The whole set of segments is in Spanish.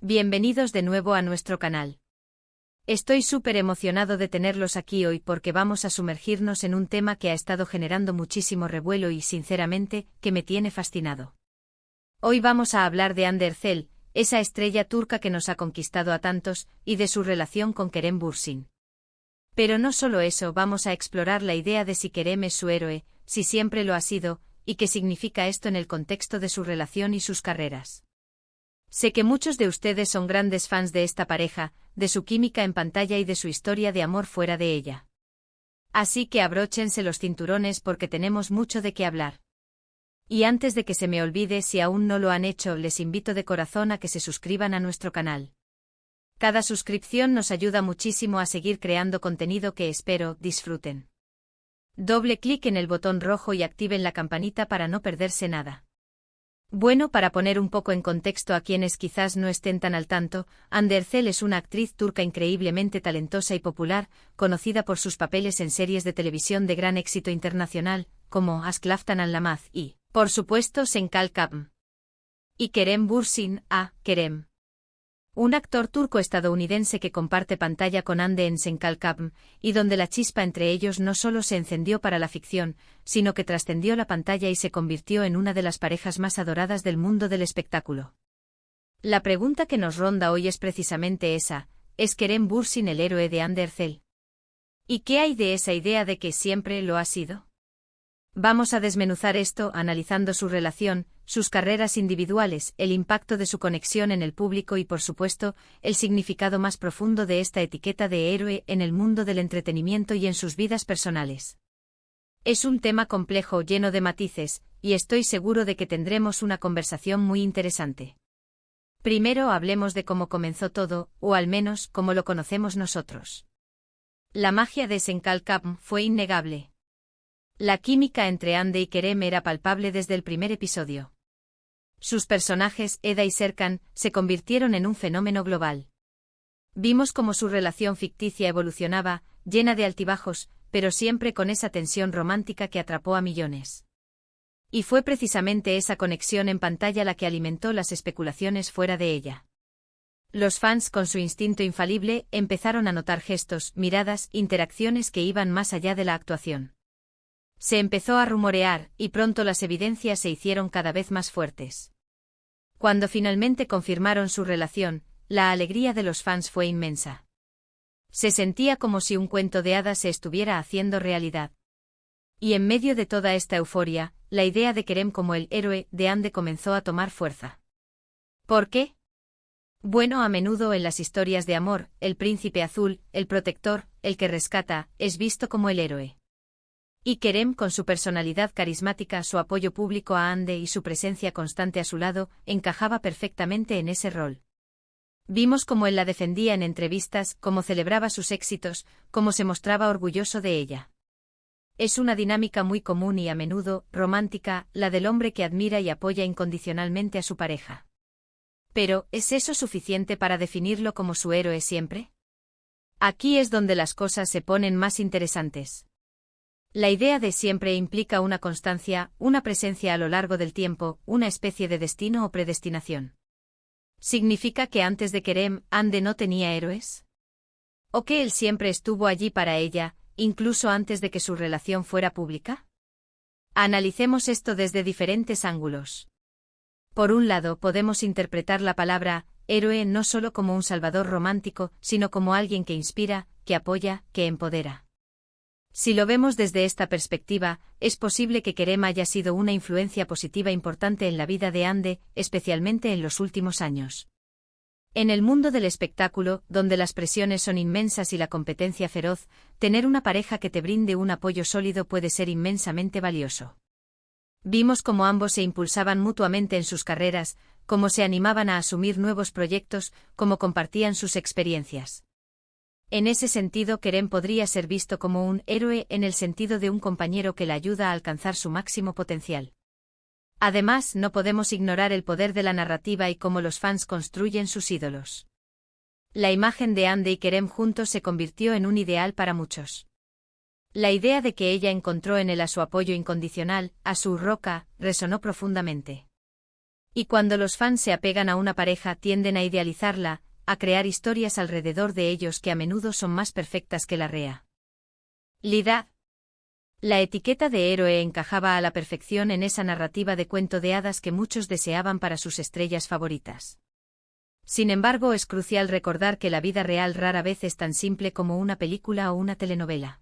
Bienvenidos de nuevo a nuestro canal. Estoy súper emocionado de tenerlos aquí hoy porque vamos a sumergirnos en un tema que ha estado generando muchísimo revuelo y, sinceramente, que me tiene fascinado. Hoy vamos a hablar de Hande Erçel, esa estrella turca que nos ha conquistado a tantos, y de su relación con Kerem Bürsin. Pero no solo eso, vamos a explorar la idea de si Kerem es su héroe, si siempre lo ha sido, y qué significa esto en el contexto de su relación y sus carreras. Sé que muchos de ustedes son grandes fans de esta pareja, de su química en pantalla y de su historia de amor fuera de ella. Así que abróchense los cinturones porque tenemos mucho de qué hablar. Y antes de que se me olvide, si aún no lo han hecho, les invito de corazón a que se suscriban a nuestro canal. Cada suscripción nos ayuda muchísimo a seguir creando contenido que espero disfruten. Doble clic en el botón rojo y activen la campanita para no perderse nada. Bueno, para poner un poco en contexto a quienes quizás no estén tan al tanto, Hande Erçel es una actriz turca increíblemente talentosa y popular, conocida por sus papeles en series de televisión de gran éxito internacional, como Aşk Laftan Anlamaz y, por supuesto, Sen Kalkam. Y Kerem Bürsin, Kerem. Un actor turco-estadounidense que comparte pantalla con Hande en Sen Kalkam, y donde la chispa entre ellos no solo se encendió para la ficción, sino que trascendió la pantalla y se convirtió en una de las parejas más adoradas del mundo del espectáculo. La pregunta que nos ronda hoy es precisamente esa: ¿es Kerem Bürsin el héroe de Hande Erçel? ¿Y qué hay de esa idea de que siempre lo ha sido? Vamos a desmenuzar esto analizando su relación, sus carreras individuales, el impacto de su conexión en el público y, por supuesto, el significado más profundo de esta etiqueta de héroe en el mundo del entretenimiento y en sus vidas personales. Es un tema complejo, lleno de matices, y estoy seguro de que tendremos una conversación muy interesante. Primero hablemos de cómo comenzó todo, o al menos cómo lo conocemos nosotros. La magia de Sen Kalkam fue innegable. La química entre Hande y Kerem era palpable desde el primer episodio. Sus personajes, Eda y Serkan, se convirtieron en un fenómeno global. Vimos cómo su relación ficticia evolucionaba, llena de altibajos, pero siempre con esa tensión romántica que atrapó a millones. Y fue precisamente esa conexión en pantalla la que alimentó las especulaciones fuera de ella. Los fans, con su instinto infalible, empezaron a notar gestos, miradas, interacciones que iban más allá de la actuación. Se empezó a rumorear, y pronto las evidencias se hicieron cada vez más fuertes. Cuando finalmente confirmaron su relación, la alegría de los fans fue inmensa. Se sentía como si un cuento de hadas se estuviera haciendo realidad. Y en medio de toda esta euforia, la idea de Kerem como el héroe de Hande comenzó a tomar fuerza. ¿Por qué? Bueno, a menudo en las historias de amor, el príncipe azul, el protector, el que rescata, es visto como el héroe. Y Kerem, con su personalidad carismática, su apoyo público a Hande y su presencia constante a su lado, encajaba perfectamente en ese rol. Vimos cómo él la defendía en entrevistas, cómo celebraba sus éxitos, cómo se mostraba orgulloso de ella. Es una dinámica muy común y a menudo romántica, la del hombre que admira y apoya incondicionalmente a su pareja. Pero, ¿es eso suficiente para definirlo como su héroe siempre? Aquí es donde las cosas se ponen más interesantes. La idea de siempre implica una constancia, una presencia a lo largo del tiempo, una especie de destino o predestinación. ¿Significa que antes de Kerem, Hande no tenía héroes? ¿O que él siempre estuvo allí para ella, incluso antes de que su relación fuera pública? Analicemos esto desde diferentes ángulos. Por un lado, podemos interpretar la palabra héroe no solo como un salvador romántico, sino como alguien que inspira, que apoya, que empodera. Si lo vemos desde esta perspectiva, es posible que Kerem haya sido una influencia positiva importante en la vida de Hande, especialmente en los últimos años. En el mundo del espectáculo, donde las presiones son inmensas y la competencia feroz, tener una pareja que te brinde un apoyo sólido puede ser inmensamente valioso. Vimos cómo ambos se impulsaban mutuamente en sus carreras, cómo se animaban a asumir nuevos proyectos, cómo compartían sus experiencias. En ese sentido, Kerem podría ser visto como un héroe en el sentido de un compañero que la ayuda a alcanzar su máximo potencial. Además, no podemos ignorar el poder de la narrativa y cómo los fans construyen sus ídolos. La imagen de Hande y Kerem juntos se convirtió en un ideal para muchos. La idea de que ella encontró en él a su apoyo incondicional, a su roca, resonó profundamente. Y cuando los fans se apegan a una pareja tienden a idealizarla, a crear historias alrededor de ellos que a menudo son más perfectas que la realidad. La etiqueta de héroe encajaba a la perfección en esa narrativa de cuento de hadas que muchos deseaban para sus estrellas favoritas. Sin embargo, es crucial recordar que la vida real rara vez es tan simple como una película o una telenovela.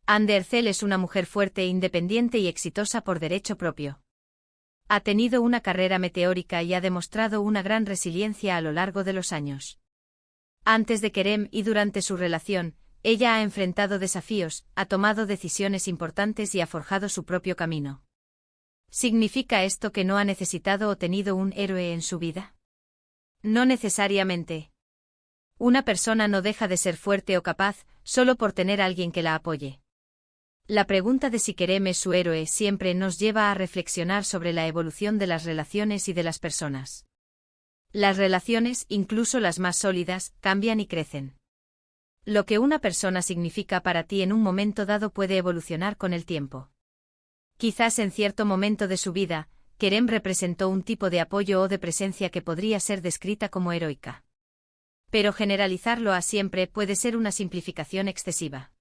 Anne Derzel es una mujer fuerte, independiente y exitosa por derecho propio. Ha tenido una carrera meteórica y ha demostrado una gran resiliencia a lo largo de los años. Antes de Kerem y durante su relación, ella ha enfrentado desafíos, ha tomado decisiones importantes y ha forjado su propio camino. ¿Significa esto que no ha necesitado o tenido un héroe en su vida? No necesariamente. Una persona no deja de ser fuerte o capaz solo por tener a alguien que la apoye. La pregunta de si Kerem es su héroe siempre nos lleva a reflexionar sobre la evolución de las relaciones y de las personas. Las relaciones, incluso las más sólidas, cambian y crecen. Lo que una persona significa para ti en un momento dado puede evolucionar con el tiempo. Quizás en cierto momento de su vida, Kerem representó un tipo de apoyo o de presencia que podría ser descrita como heroica. Pero generalizarlo a siempre puede ser una simplificación excesiva.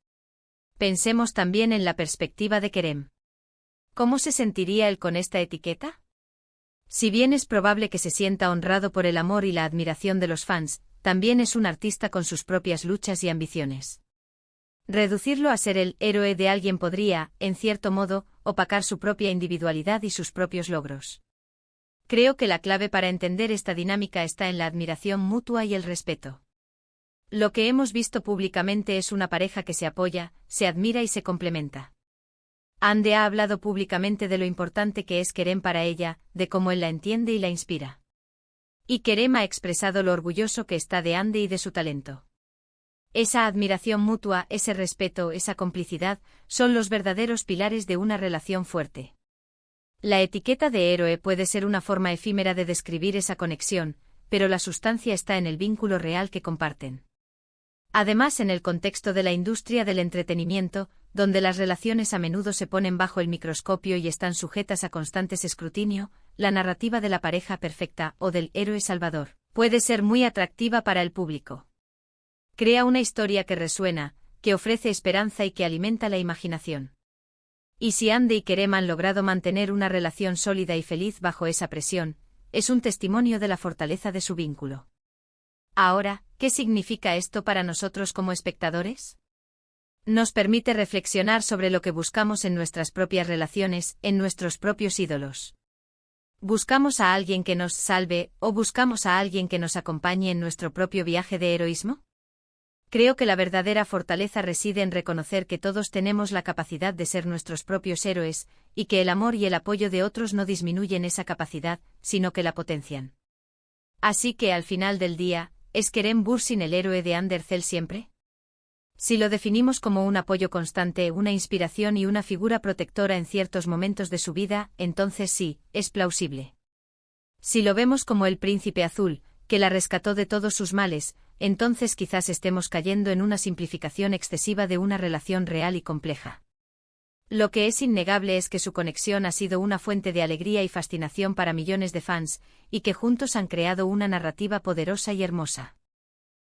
Pensemos también en la perspectiva de Kerem. ¿Cómo se sentiría él con esta etiqueta? Si bien es probable que se sienta honrado por el amor y la admiración de los fans, también es un artista con sus propias luchas y ambiciones. Reducirlo a ser el héroe de alguien podría, en cierto modo, opacar su propia individualidad y sus propios logros. Creo que la clave para entender esta dinámica está en la admiración mutua y el respeto. Lo que hemos visto públicamente es una pareja que se apoya, se admira y se complementa. Ande ha hablado públicamente de lo importante que es Kerem para ella, de cómo él la entiende y la inspira. Y Kerem ha expresado lo orgulloso que está de Ande y de su talento. Esa admiración mutua, ese respeto, esa complicidad, son los verdaderos pilares de una relación fuerte. La etiqueta de héroe puede ser una forma efímera de describir esa conexión, pero la sustancia está en el vínculo real que comparten. Además, en el contexto de la industria del entretenimiento, donde las relaciones a menudo se ponen bajo el microscopio y están sujetas a constantes escrutinio, la narrativa de la pareja perfecta o del héroe salvador puede ser muy atractiva para el público. Crea una historia que resuena, que ofrece esperanza y que alimenta la imaginación. Y si Ande y Kerem han logrado mantener una relación sólida y feliz bajo esa presión, es un testimonio de la fortaleza de su vínculo. Ahora, ¿qué significa esto para nosotros como espectadores? Nos permite reflexionar sobre lo que buscamos en nuestras propias relaciones, en nuestros propios ídolos. ¿Buscamos a alguien que nos salve, o buscamos a alguien que nos acompañe en nuestro propio viaje de heroísmo? Creo que la verdadera fortaleza reside en reconocer que todos tenemos la capacidad de ser nuestros propios héroes, y que el amor y el apoyo de otros no disminuyen esa capacidad, sino que la potencian. Así que al final del día, ¿es Kerem Bürsin el héroe de Anne Derzel siempre? Si lo definimos como un apoyo constante, una inspiración y una figura protectora en ciertos momentos de su vida, entonces sí, es plausible. Si lo vemos como el príncipe azul, que la rescató de todos sus males, entonces quizás estemos cayendo en una simplificación excesiva de una relación real y compleja. Lo que es innegable es que su conexión ha sido una fuente de alegría y fascinación para millones de fans, y que juntos han creado una narrativa poderosa y hermosa.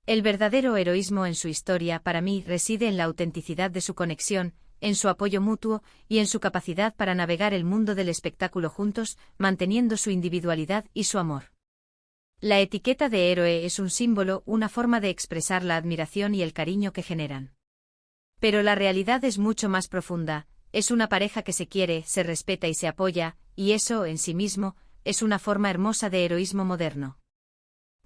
El verdadero heroísmo en su historia para mí reside en la autenticidad de su conexión, en su apoyo mutuo y en su capacidad para navegar el mundo del espectáculo juntos, manteniendo su individualidad y su amor. La etiqueta de héroe es un símbolo, una forma de expresar la admiración y el cariño que generan. Pero la realidad es mucho más profunda. Es una pareja que se quiere, se respeta y se apoya, y eso, en sí mismo, es una forma hermosa de heroísmo moderno.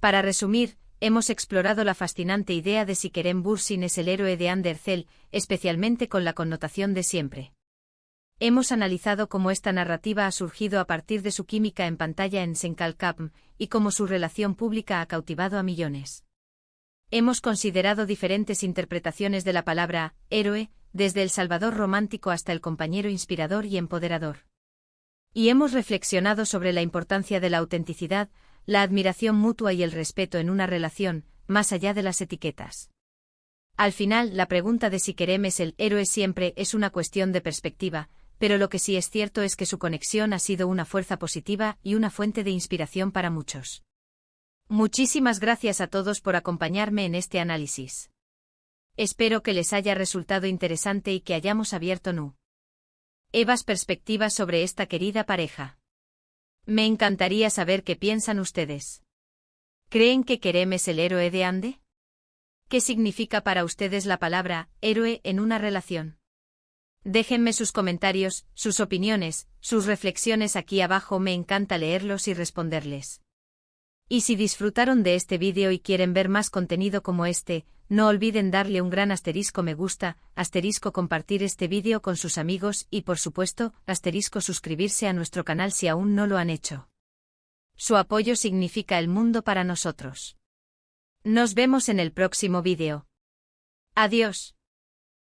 Para resumir, hemos explorado la fascinante idea de si Kerem Bürsin es el héroe de Anne Derzel, especialmente con la connotación de siempre. Hemos analizado cómo esta narrativa ha surgido a partir de su química en pantalla en Senkalkapm, y cómo su relación pública ha cautivado a millones. Hemos considerado diferentes interpretaciones de la palabra héroe, desde el salvador romántico hasta el compañero inspirador y empoderador. Y hemos reflexionado sobre la importancia de la autenticidad, la admiración mutua y el respeto en una relación, más allá de las etiquetas. Al final, la pregunta de si Kerem es el héroe siempre es una cuestión de perspectiva. pero lo que sí es cierto es que su conexión ha sido una fuerza positiva y una fuente de inspiración para muchos. Muchísimas gracias a todos por acompañarme en este análisis. Espero que les haya resultado interesante y que hayamos abierto nuevas perspectivas sobre esta querida pareja. Me encantaría saber qué piensan ustedes. ¿Creen que Kerem es el héroe de Hande? ¿Qué significa para ustedes la palabra héroe en una relación? Déjenme sus comentarios, sus opiniones, sus reflexiones aquí abajo, me encanta leerlos y responderles. Y si disfrutaron de este vídeo y quieren ver más contenido como este, no olviden darle un gran asterisco me gusta, asterisco compartir este vídeo con sus amigos y por supuesto, asterisco suscribirse a nuestro canal si aún no lo han hecho. Su apoyo significa el mundo para nosotros. Nos vemos en el próximo vídeo. Adiós.